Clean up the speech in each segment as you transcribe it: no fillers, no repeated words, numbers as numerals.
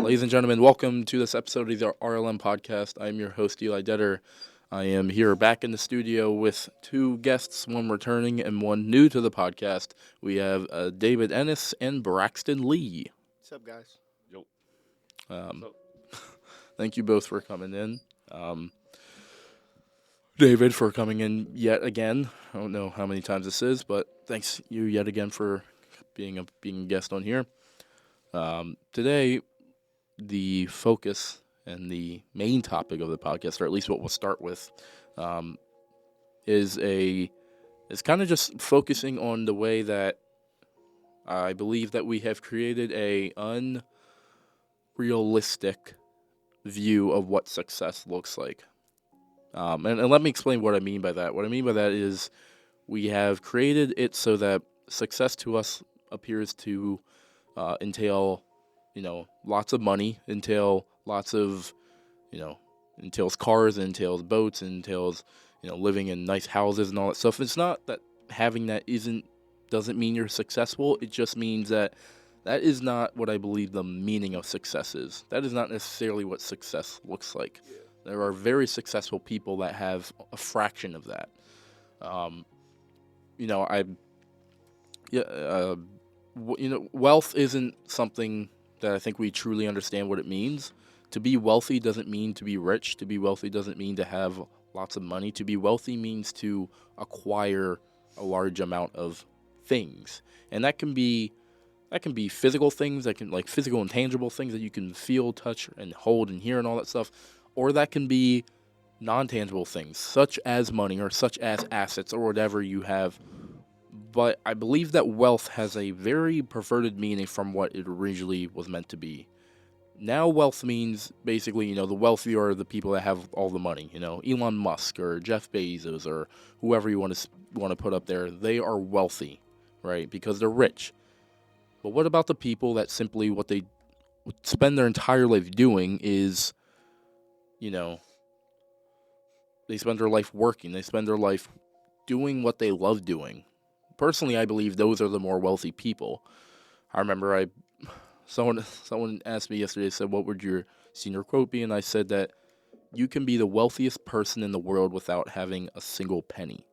Ladies and gentlemen, welcome to this episode of the RLM podcast. I'm your host, Eli Detter. I am here back in the studio with two guests, one returning and one new to the podcast. We have David Ennis and Braxton Lee. What's up, guys? Yo. Thank you both for coming in. David for coming in yet again. I don't know how many times this is, but thanks you yet again for being a guest on here. Today, the focus and the main topic of the podcast, or at least what we'll start with, is kind of just focusing on the way that I believe that we have created a unrealistic view of what success looks like. And let me explain what I mean by that. What I mean by that is we have created it so that success to us appears to entail, lots of money, entails cars, entails boats, entails, living in nice houses and all that stuff. It's not that having that doesn't mean you're successful. It just means that is not what I believe the meaning of success is. That is not necessarily what success looks like. Yeah. There are very successful people that have a fraction of that. Wealth isn't something that I think we truly understand what it means. To be wealthy doesn't mean to be rich. To be wealthy doesn't mean to have lots of money. To be wealthy means to acquire a large amount of things. And that can be physical things, like physical and tangible things that you can feel, touch, and hold and hear and all that stuff. Or that can be non-tangible things, such as money or such as assets or whatever you have. But I believe that wealth has a very perverted meaning from what it originally was meant to be. Now wealth means basically, the wealthy are the people that have all the money. Elon Musk or Jeff Bezos or whoever you want to put up there. They are wealthy, right? Because they're rich. But what about the people that simply what they spend their entire life doing is, they spend their life working. They spend their life doing what they love doing. Personally, I believe those are the more wealthy people. I remember someone asked me yesterday, said, what would your senior quote be? And I said that you can be the wealthiest person in the world without having a single penny.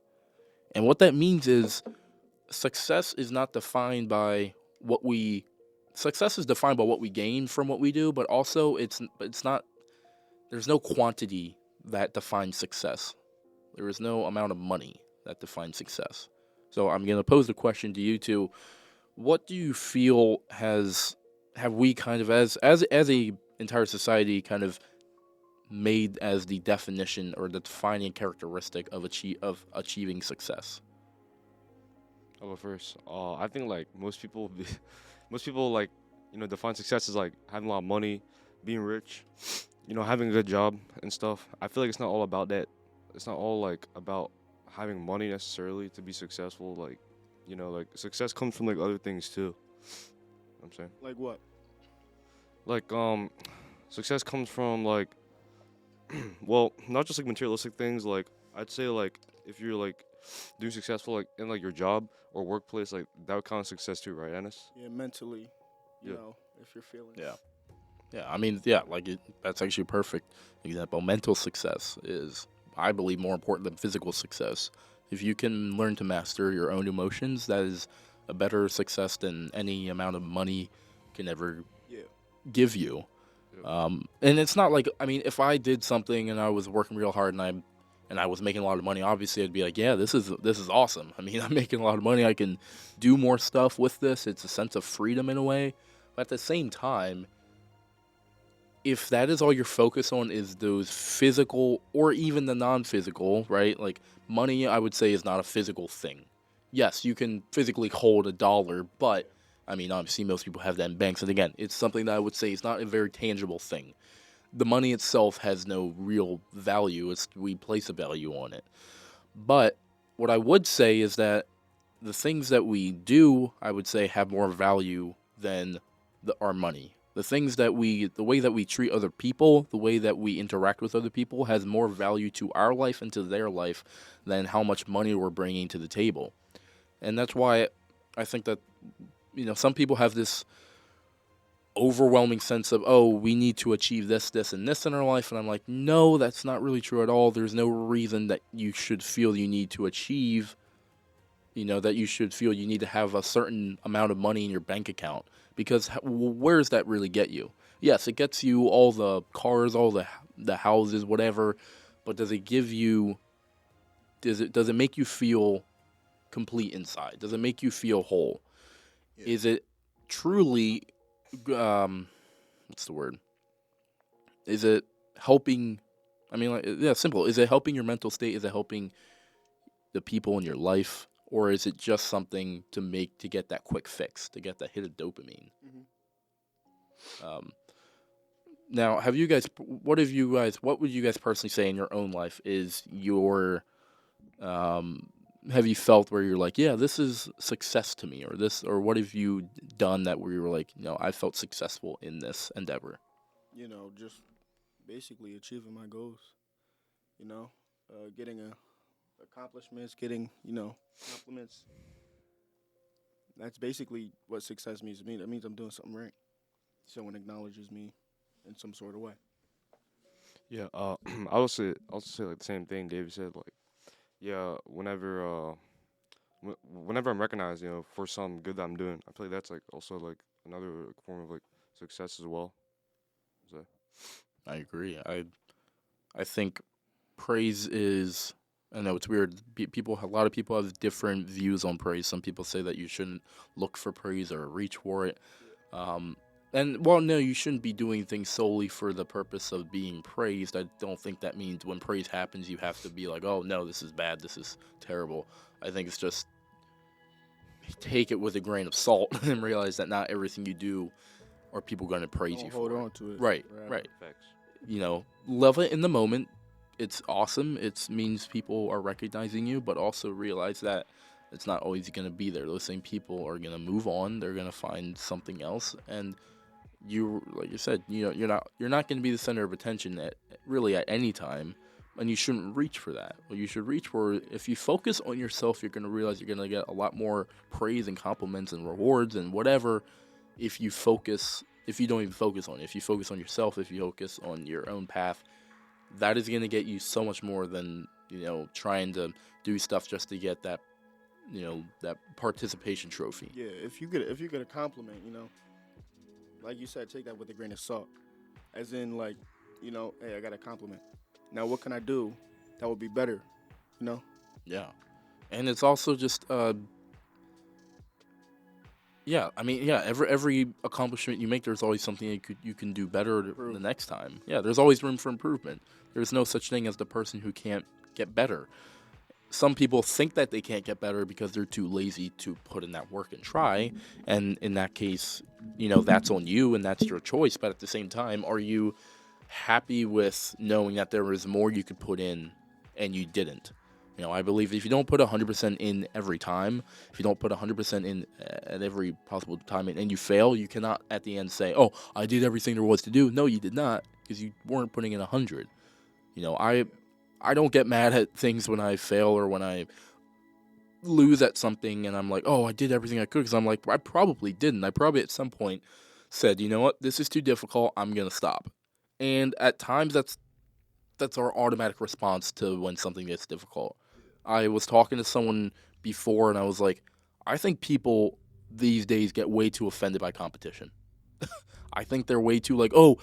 And what that means is success is defined by what we gain from what we do, but also it's not, there's no quantity that defines success. There is no amount of money that defines success. So I'm going to pose the question to you two. What do you feel have we kind of as a entire society kind of made as the definition or the defining characteristic of achieving success? I'll go first. I think most people define success as having a lot of money, being rich, having a good job and stuff. I feel like it's not all about that. It's not all about having money necessarily to be successful. Success comes from other things too. You know what I'm saying? Like what? Success comes from well, not just materialistic things. I'd say if you're doing successful in your job or workplace, that would count as success too, right, Ennis? Yeah, mentally, if you're feeling. Yeah. That's actually a perfect example. Mental success is, I believe, more important than physical success. If you can learn to master your own emotions, that is a better success than any amount of money can ever give you. Yeah. And it's not if I did something and I was working real hard and I was making a lot of money, obviously I'd be like, yeah, this is awesome. I'm making a lot of money. I can do more stuff with this. It's a sense of freedom in a way. But at the same time, if that is all you're focused on is those physical or even the non-physical, right? Money, I would say, is not a physical thing. Yes, you can physically hold $1, but, obviously most people have that in banks. And again, it's something that I would say is not a very tangible thing. The money itself has no real value. We place a value on it. But what I would say is that the things that we do, I would say, have more value than our money. The way that we treat other people, the way that we interact with other people has more value to our life and to their life than how much money we're bringing to the table. And that's why I think that, some people have this overwhelming sense of, oh, we need to achieve this, this, and this in our life. And I'm like, no, that's not really true at all. There's no reason that you should feel you need to achieve, that you should feel you need to have a certain amount of money in your bank account. Because where does that really get you? Yes, it gets you all the cars, all the houses, whatever. But does it give you, does it make you feel complete inside? Does it make you feel whole? Yeah. Is it truly, what's the word? Is it helping? I mean, simple. Is it helping your mental state? Is it helping the people in your life, or is it just something to get that quick fix, to get that hit of dopamine? Mm-hmm. Now, what would you guys personally say in your own life is your, have you felt where you're like, yeah, this is success to me, or what have you done that where you were like, I felt successful in this endeavor? Just basically achieving my goals, getting accomplishments, getting, compliments. That's basically what success means to me. That means I'm doing something right. Someone acknowledges me in some sort of way. Yeah, I would say like the same thing David said. Like, yeah, whenever I'm recognized, for some good that I'm doing, I feel like that's like also like another form of like success as well. So, I agree. I think praise is. I know it's weird. A lot of people have different views on praise. Some people say that you shouldn't look for praise or reach for it. No, you shouldn't be doing things solely for the purpose of being praised. I don't think that means when praise happens, you have to be like, oh, no, this is bad, this is terrible. I think it's just take it with a grain of salt and realize that not everything you do are people going to praise you for. Hold on to it. Right. Facts. Love it in the moment. It's awesome. It means people are recognizing you, but also realize that it's not always going to be there. Those same people are going to move on. They're going to find something else, and like you said, you're not going to be the center of attention at any time, and you shouldn't reach for that. What you should reach for, if you focus on yourself, you're going to realize you're going to get a lot more praise and compliments and rewards and whatever. If you don't even focus on it, if you focus on yourself, if you focus on your own path, that is going to get you so much more than trying to do stuff just to get that that participation trophy. Yeah, if you get a compliment, like you said, take that with a grain of salt. As in, like, hey, I got a compliment. Now, what can I do that would be better? Yeah, and it's also just every accomplishment you make, there's always something you can do better the next time. Yeah, there's always room for improvement. There's no such thing as the person who can't get better. Some people think that they can't get better because they're too lazy to put in that work and try. And in that case, that's on you and that's your choice. But at the same time, are you happy with knowing that there is more you could put in and you didn't? I believe if you don't put 100% in every time, if you don't put 100% in at every possible time and you fail, you cannot at the end say, oh, I did everything there was to do. No, you did not, because you weren't putting in 100. I don't get mad at things when I fail or when I lose at something and I'm like, oh, I did everything I could, because I'm like, I probably didn't. I probably at some point said, you know what, this is too difficult, I'm going to stop. And at times that's our automatic response to when something gets difficult. I was talking to someone before and I was like, I think people these days get way too offended by competition. I think they're way too like, oh,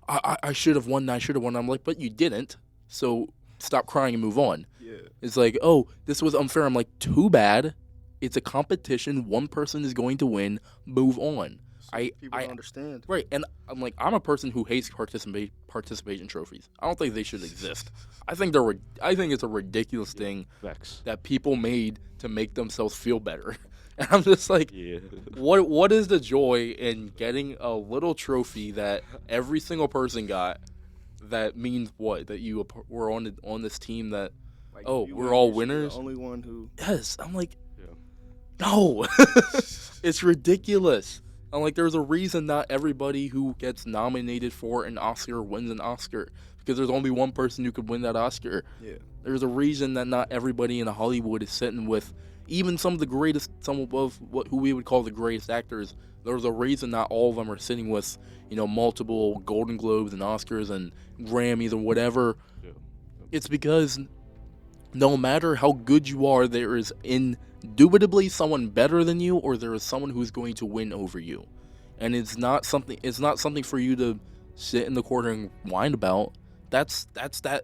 I should have won. I'm like, but you didn't. So stop crying and move on. Yeah. It's like, oh, this was unfair. I'm like, too bad. It's a competition. One person is going to win. Move on. People don't understand. Right. And I'm like, I'm a person who hates participation trophies. I don't think they should exist. I think it's a ridiculous thing that people made to make themselves feel better. And I'm just like, what is the joy in getting a little trophy that every single person got? That means what? That you were on this team that, like, we're all winners? The only one who... Yes. I'm like, no. It's ridiculous. I'm like, there's a reason not everybody who gets nominated for an Oscar wins an Oscar. Because there's only one person who could win that Oscar. Yeah. There's a reason that not everybody in Hollywood is sitting with even some of the greatest, who we would call the greatest actors, there's a reason not all of them are sitting with, multiple Golden Globes and Oscars and Grammys or whatever. Yeah. It's because no matter how good you are, there is indubitably someone better than you, or there is someone who's going to win over you. And it's not something for you to sit in the corner and whine about. That's that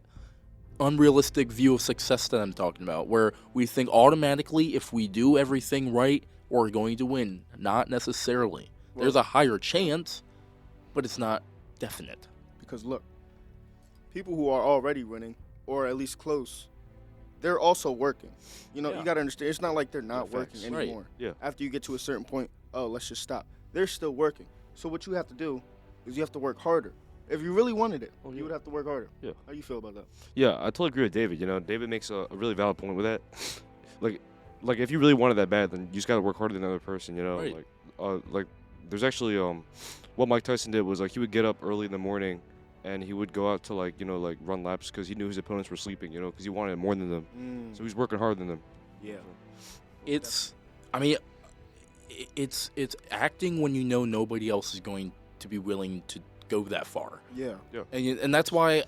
unrealistic view of success that I'm talking about, where we think automatically if we do everything right, we're going to win. Not necessarily. Well, there's a higher chance, but it's not definite. Because look, people who are already winning, or at least close, they're also working. You Yeah. got to understand, it's not like they're not Yeah, working facts. Right. anymore. Yeah. After you get to a certain point, let's just stop. They're still working. So what you have to do is you have to work harder. If you really wanted it, Oh, you yeah. would have to work harder. Yeah. How do you feel about that? Yeah, I totally agree with David. David makes a really valid point with that. like if you really wanted that bad, then you just gotta work harder than the other person. Right. Like there's actually what Mike Tyson did was he would get up early in the morning, and he would go out to run laps because he knew his opponents were sleeping. Because he wanted more than them, so he's working harder than them. Yeah. It's acting when you know nobody else is going to be willing to go that far. Yeah. And that's why,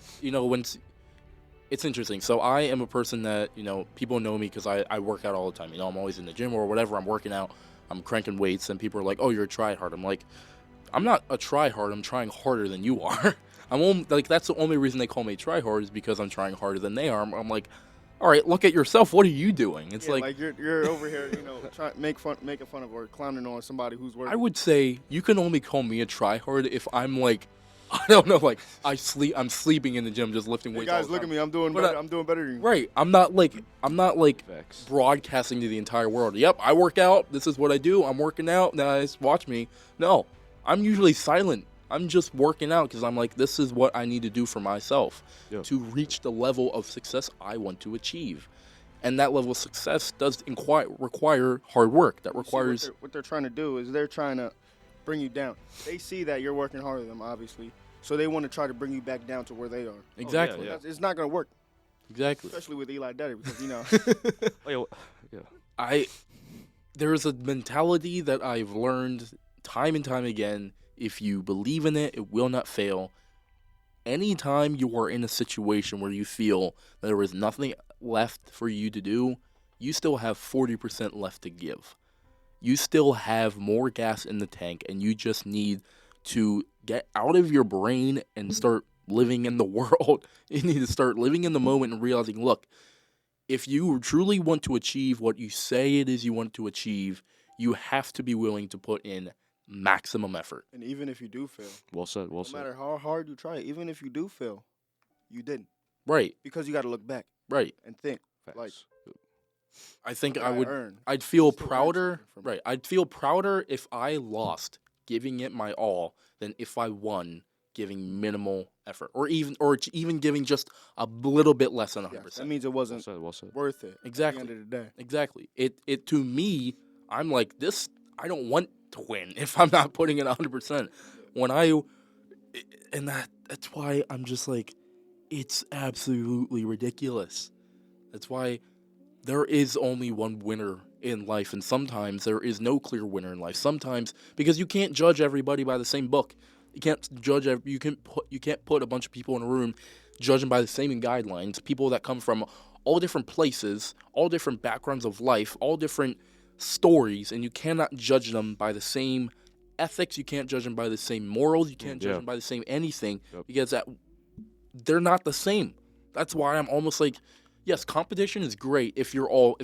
it's interesting. So I am a person that, people know me because I work out all the time. I'm always in the gym or whatever. I'm working out. I'm cranking weights, and people are like, oh, you're a tryhard. I'm like, I'm not a tryhard. I'm trying harder than you are. That's the only reason they call me tryhard is because I'm trying harder than they are. I'm like, all right, look at yourself. What are you doing? It's you're over here, making fun of or clowning on somebody who's working. I would say you can only call me a tryhard if I'm like, I don't know, I'm sleeping in the gym just lifting weights. Guys, all the look time. at me. I'm doing But better. I'm doing better than you. Right. I'm not like Facts. broadcasting to the entire world. Yep, I work out. This is what I do. I'm working out. Guys, watch me. No, I'm usually silent. I'm just working out because I'm like, this is what I need to do for myself to reach the level of success I want to achieve. And that level of success does require hard work. That requires... What they're trying to do is they're trying to bring you down. They see that you're working harder than them, obviously. So they want to try to bring you back down to where they are. Exactly. yeah. It's not going to work, Exactly. especially with Eli Daddy, because, Oh, yeah. There's a mentality that I've learned time and time again. If you believe in it, it will not fail. Anytime you are in a situation where you feel that there is nothing left for you to do, you still have 40% left to give. You still have more gas in the tank, and you just need to get out of your brain and start living in the world. You need to start living in the moment and realizing, look, if you truly want to achieve what you say it is you want to achieve, you have to be willing to put in maximum effort. and even if you do fail, Well said. Well no said. matter how hard you try, even if you do fail, you didn't. Right, Because you got to look back right. and think, Facts. like, I think what I did would. earn? I'd feel Still earn prouder. something from it. Right. I'd feel prouder if I lost giving it my all than if I won giving minimal effort, or even giving just a little bit less than 100%. Yes, that means it Well wasn't said. Well said. worth it. Exactly. At the end of the day. Exactly. It to me, I'm like this. I don't want to win if I'm not putting in 100%. That's why I'm just like, it's absolutely ridiculous. That's why there is only one winner in life, and sometimes there is no clear winner in life. Sometimes because you can't judge everybody by the same book. You can't judge. You can't put a bunch of people in a room judging by the same guidelines. People that come from all different places, all different backgrounds of life, all different stories, and you cannot judge them by the same ethics. You can't judge them by the same morals. You can't judge them by the same anything because they're not the same. That's why I'm almost like, yes, competition is great if you all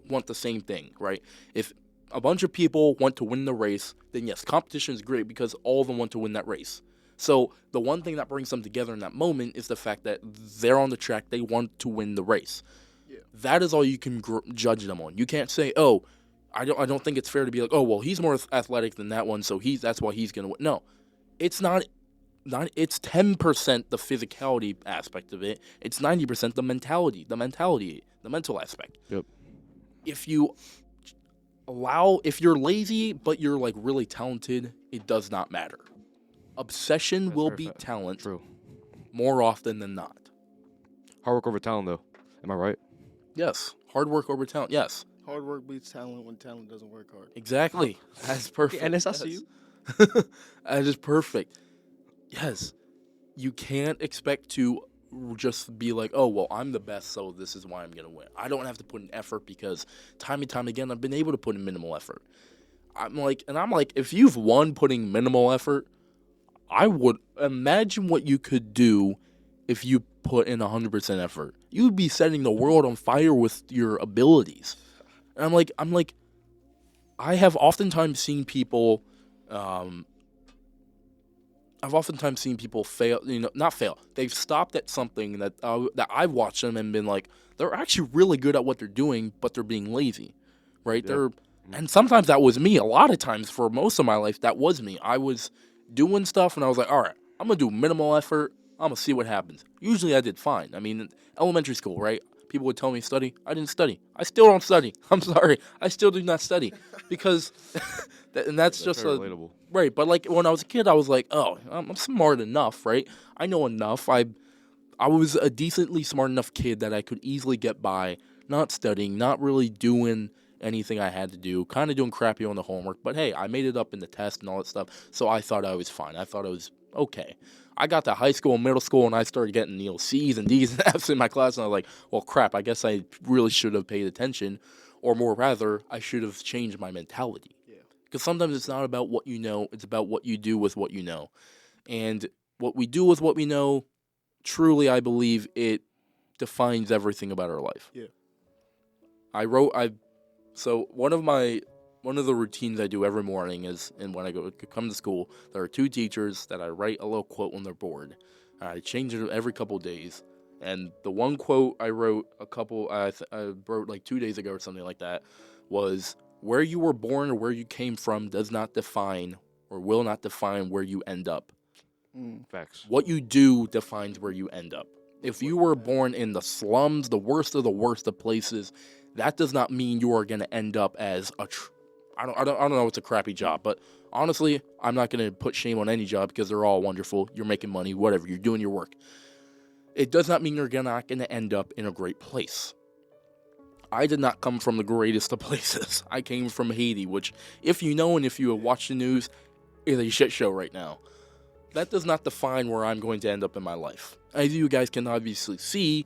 want the same thing, right? If a bunch of people want to win the race, then yes, competition is great because all of them want to win that race. So the one thing that brings them together in that moment is the fact that they're on the track, they want to win the race. Yeah. That is all you can judge them on. You can't say, oh, I don't think it's fair to be like, oh, well, he's more athletic than that one, so that's why he's gonna win. No, it's not. It's 10% the physicality aspect of it. It's 90% the mental aspect. Yep. If you're lazy but you're like really talented, it does not matter. Obsession will beat talent. True. More often than not. Hard work over talent, though. Am I right? Yes. Hard work over talent. Yes. Hard work beats talent when talent doesn't work hard. Exactly. That's perfect. Ennis, I see you. That is perfect. Yes. You can't expect to just be like, oh, well, I'm the best, so this is why I'm going to win. I don't have to put in effort because time and time again, I've been able to put in minimal effort. I'm like, if you've won putting minimal effort, I would imagine what you could do if you put in 100% effort. You would be setting the world on fire with your abilities. And I'm like, I have oftentimes seen people, fail. Not fail. They've stopped at something that I've watched them and been like, they're actually really good at what they're doing, but they're being lazy, right? Yeah. And sometimes that was me. A lot of times, for most of my life, that was me. I was doing stuff, and I was like, all right, I'm gonna do minimal effort. I'm gonna see what happens. Usually, I did fine. I mean, elementary school, right? People would tell me study. I didn't study. I still don't study. I'm sorry. I still do not study because, that's just very relatable. right. But like when I was a kid, I was like, oh, I'm smart enough, right? I know enough. I was a decently smart enough kid that I could easily get by not studying, not really doing anything I had to do, kind of doing crappy on the homework. But hey, I made it up in the test and all that stuff, so I thought I was fine. I thought I was okay. I got to high school and middle school, and I started getting C's and D's and F's in my class, and I was like, well, crap, I guess I really should have paid attention, or more rather, I should have changed my mentality. Yeah. Because sometimes it's not about what you know, it's about what you do with what you know. And what we do with what we know, truly, I believe it defines everything about our life. Yeah. So one of the routines I do every morning is, and when I come to school, there are two teachers that I write a little quote on their board. I change it every couple days, and the one quote I wrote I wrote like 2 days ago or something like that was, "Where you were born or where you came from does not define or will not define where you end up. Facts. What you do defines where you end up. If you were born in the slums, the worst of places, that does not mean you are going to end up as I don't know, it's a crappy job, but honestly, I'm not going to put shame on any job because they're all wonderful. You're making money, whatever, you're doing your work. It does not mean you're not going to end up in a great place. I did not come from the greatest of places. I came from Haiti, which, if you know and if you have watched the news, is a shit show right now. That does not define where I'm going to end up in my life. As you guys can obviously see,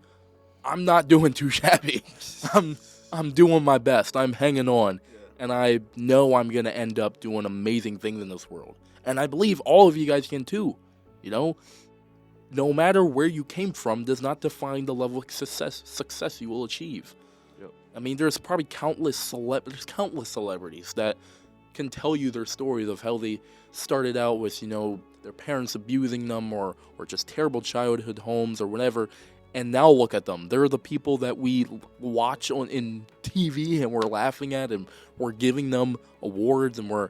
I'm not doing too shabby. I'm doing my best. I'm hanging on. And I know I'm going to end up doing amazing things in this world. And I believe all of you guys can too. No matter where you came from does not define the level of success you will achieve. Yep. I mean, there's probably countless celebrities that can tell you their stories of how they started out with, their parents abusing them or just terrible childhood homes or whatever. And now look at them. They're the people that we watch in TV and we're laughing at, and we're giving them awards, and we're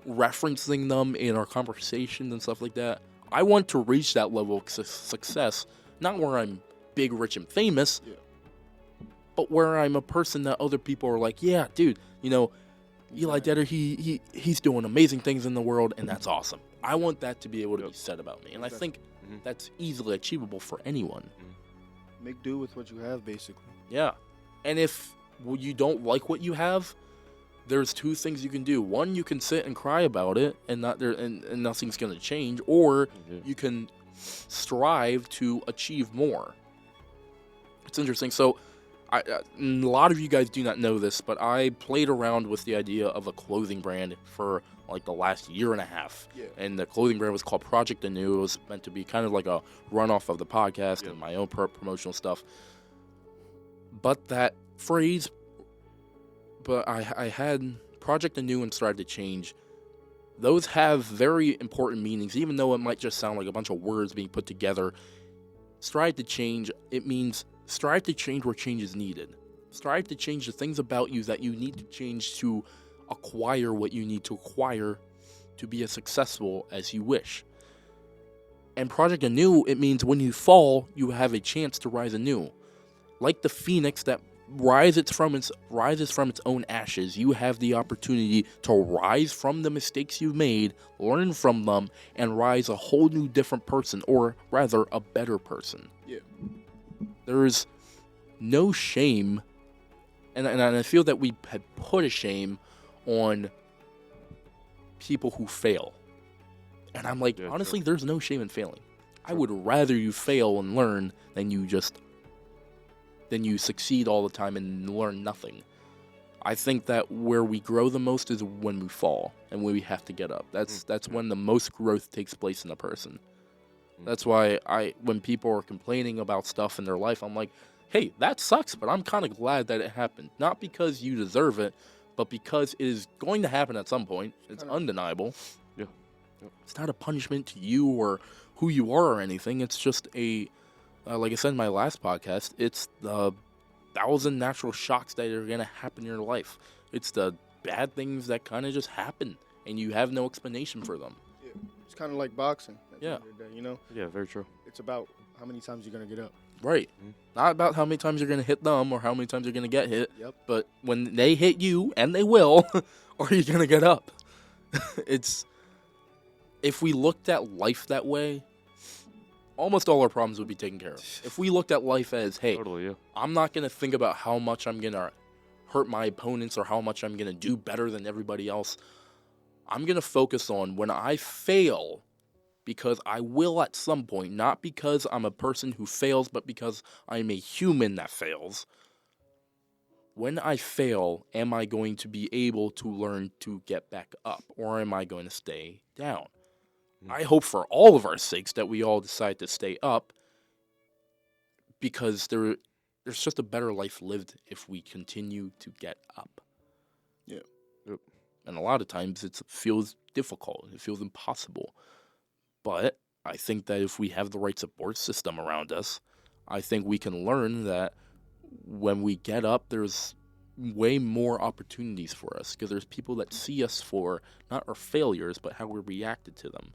referencing them in our conversations and stuff like that. I want to reach that level of success, not where I'm big, rich, and famous, but where I'm a person that other people are like, yeah, dude, Eli Detter, he's doing amazing things in the world, and that's awesome. I want that to be able to be said about me, and I think that's easily achievable for anyone. Make do with what you have, basically. Yeah. And if you don't like what you have, there's two things you can do. One, you can sit and cry about it and nothing's going to change, or you can strive to achieve more. It's interesting. So a lot of you guys do not know this, but I played around with the idea of a clothing brand for like the last year and a half. Yeah. And the clothing brand was called Project Anew. It was meant to be kind of like a runoff of the podcast and my own promotional stuff. But that phrase, I had Project Anew and Strive to Change. Those have very important meanings, even though it might just sound like a bunch of words being put together. Strive to change, it means strive to change where change is needed. Strive to change the things about you that you need to change to acquire what you need to acquire to be as successful as you wish. And Project Anew, it means when you fall, you have a chance to rise anew. Like the phoenix that rises from its own ashes, you have the opportunity to rise from the mistakes you've made, learn from them, and rise a whole new different person, or rather, a better person. Yeah. There is no shame and I feel that we had put a shame on people who fail. And I'm like, Yeah, honestly, true. there's no shame in failing. I True. would rather you fail and learn than you succeed all the time and learn nothing. I think that where we grow the most is when we fall and when we have to get up. That's when the most growth takes place in a person. That's why when people are complaining about stuff in their life, I'm like, hey, that sucks, but I'm kind of glad that it happened. Not because you deserve it, but because it is going to happen at some point. It's undeniable. Yeah. Yep. It's not a punishment to you or who you are or anything. It's just like I said in my last podcast, it's the 1,000 natural shocks that are going to happen in your life. It's the bad things that kind of just happen, and you have no explanation for them. Yeah. It's kind of like boxing. At the Yeah. end of the day, you know? Yeah, very true. It's about how many times you're going to get up. Right. Mhm. Not about how many times you're going to hit them or how many times you're going to get hit, Yep. but when they hit you, and they will, are you going to get up? If we looked at life that way, almost all our problems would be taken care of. If we looked at life as, hey, Totally, yeah. I'm not going to think about how much I'm going to hurt my opponents or how much I'm going to do better than everybody else. I'm going to focus on when I fail, because I will at some point, not because I'm a person who fails, but because I'm a human that fails. When I fail, am I going to be able to learn to get back up, or am I going to stay down? I hope for all of our sakes that we all decide to stay up, because there's just a better life lived if we continue to get up. Yeah. Yep. And a lot of times it feels difficult. It feels impossible. But I think that if we have the right support system around us, I think we can learn that when we get up, there's way more opportunities for us, because there's people that see us for not our failures, but how we reacted to them.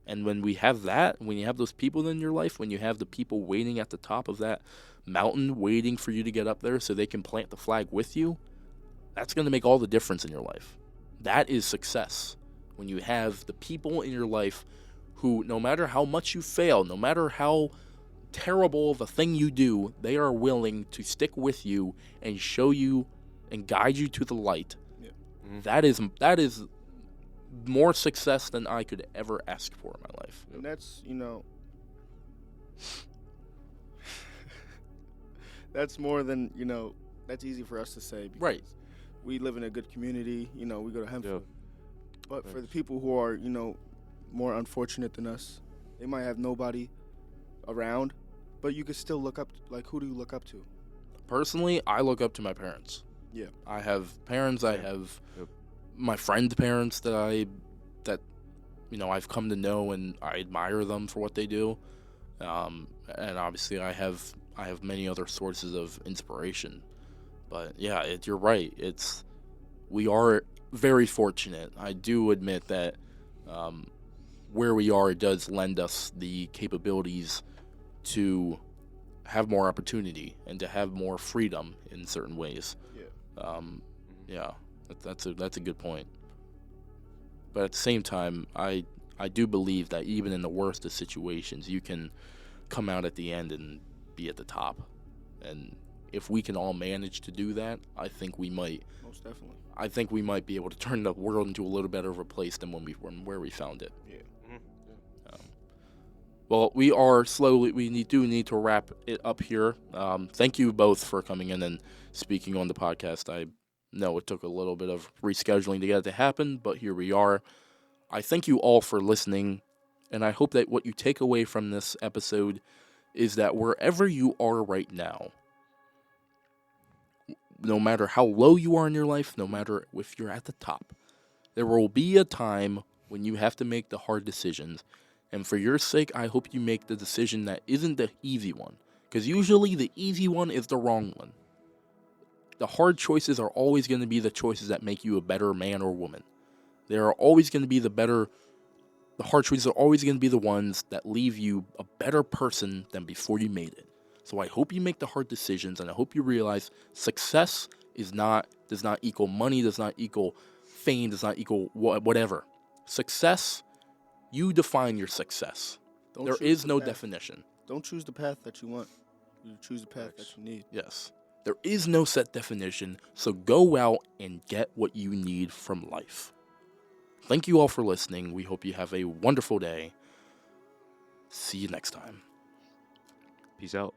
And when we have that, when you have those people in your life, when you have the people waiting at the top of that mountain, waiting for you to get up there so they can plant the flag with you, that's going to make all the difference in your life. That is success. When you have the people in your life who, no matter how much you fail, no matter how terrible of a thing you do, they are willing to stick with you and show you and guide you to the light. Yeah. Mm-hmm. That is more success than I could ever ask for in my life. And that's, that's more than, that's easy for us to say. Because Right. We live in a good community, we go to Hempfield. Yeah. But for the people who are, more unfortunate than us, they might have nobody around, but you could still look up, like, who do you look up to? Personally, I look up to my parents. Yeah. I have parents, I Same. have Yep. my friend parents that I've come to know, and I admire them for what they do. And obviously I have many other sources of inspiration. But yeah, you're right. We are very fortunate. I do admit that where we are does lend us the capabilities to have more opportunity and to have more freedom in certain ways. Yeah. Yeah, that's a good point. But at the same time, I do believe that even in the worst of situations, you can come out at the end and be at the top. And if we can all manage to do that, I think we might. Most definitely. I think we might be able to turn the world into a little better of a place than where we found it. Yeah. Well, we do need to wrap it up here. Thank you both for coming in and speaking on the podcast. I know it took a little bit of rescheduling to get it to happen, but here we are. I thank you all for listening, and I hope that what you take away from this episode is that wherever you are right now, no matter how low you are in your life, no matter if you're at the top, there will be a time when you have to make the hard decisions. And for your sake, I hope you make the decision that isn't the easy one. Because usually the easy one is the wrong one. The hard choices are always going to be the choices that make you a better man or woman. They are always going to be the hard choices are always going to be the ones that leave you a better person than before you made it. So I hope you make the hard decisions, and I hope you realize success does not equal money, does not equal fame, does not equal whatever. Success, you define your success. There is no definition. Don't choose the path that you want. You choose the path that you need. Yes. There is no set definition, so go out and get what you need from life. Thank you all for listening. We hope you have a wonderful day. See you next time. Peace out.